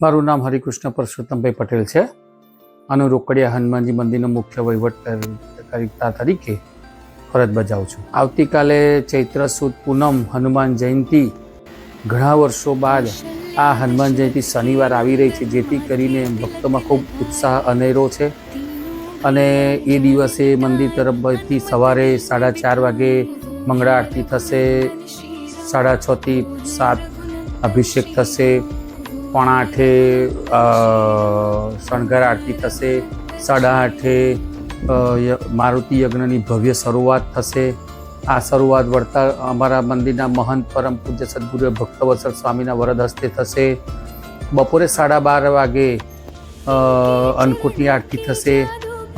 મારું નામ હરિકૃષ્ણ પરસોત્તમભાઈ પટેલ છે અને રોકડિયા હનુમાનજી મંદિરનો મુખ્ય વહીવટકર્તા તરીકે ફરજ બજાવું છું. આવતીકાલે ચૈત્ર સુદ પૂનમ હનુમાન જયંતિ, ઘણા વર્ષો બાદ આ હનુમાન જયંતિ શનિવાર આવી રહી છે, જેથી કરીને ભક્તોમાં ખૂબ ઉત્સાહ અનેરો છે. અને એ દિવસે મંદિર તરફથી સવારે 4:30 વાગે મંગળા આરતી થશે, 6:30 થી 7 અભિષેક થશે, 7:45 શણગાર આરતી થશે, 8:30 મારુતિ યજ્ઞની ભવ્ય શરૂઆત થશે. આ શરૂઆત વળતા અમારા મંદિરના મહંત પરમ પૂજ્ય સદગુરુ ભક્તવત્સલ સ્વામીના વરદ હસ્તે થશે. બપોરે 12:30 વાગે અન્નકૂટની આરતી થશે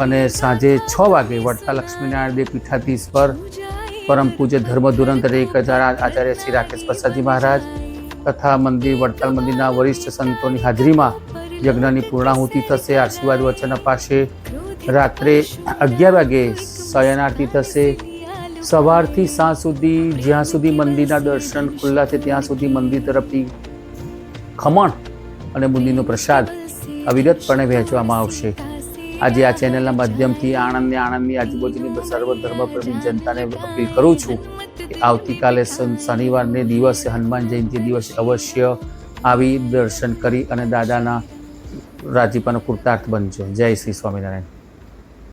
અને સાંજે 6 વાગે વડતાલ લક્ષ્મીનારાયણ દેવ પીઠાધીશ્વર પરમ પૂજ્ય ધર્મધુરંધર 1000 આચાર્ય શ્રી રાકેશ પ્રસાદજી મહારાજ તથા વડતાલ મંદિરના વરિષ્ઠ સંતોની હાજરીમાં યજ્ઞની પૂર્ણાહુતિ થશે. આશીર્વાદ વચન અપાશે. રાત્રે 11 વાગે શયન આરતી થશે. સવારથી સાંજ સુધી, જ્યાં સુધી મંદિરના દર્શન ખુલ્લા છે ત્યાં સુધી મંદિર તરફથી ખમણ અને બુંદીનો પ્રસાદ અવિરતપણે વહેંચવામાં આવશે. આજે આ ચેનલના માધ્યમથી આણંદની આજુબાજુની સર્વ ધર્મપ્રેમી જનતાને અપીલ કરું છું કે આવતીકાલે શનિવારને દિવસે હનુમાન જયંતિ દિવસે અવશ્ય આવી દર્શન કરી અને દાદાના રાજીપાનો કૃતાર્થ બનજો. જય શ્રી સ્વામિનારાયણ.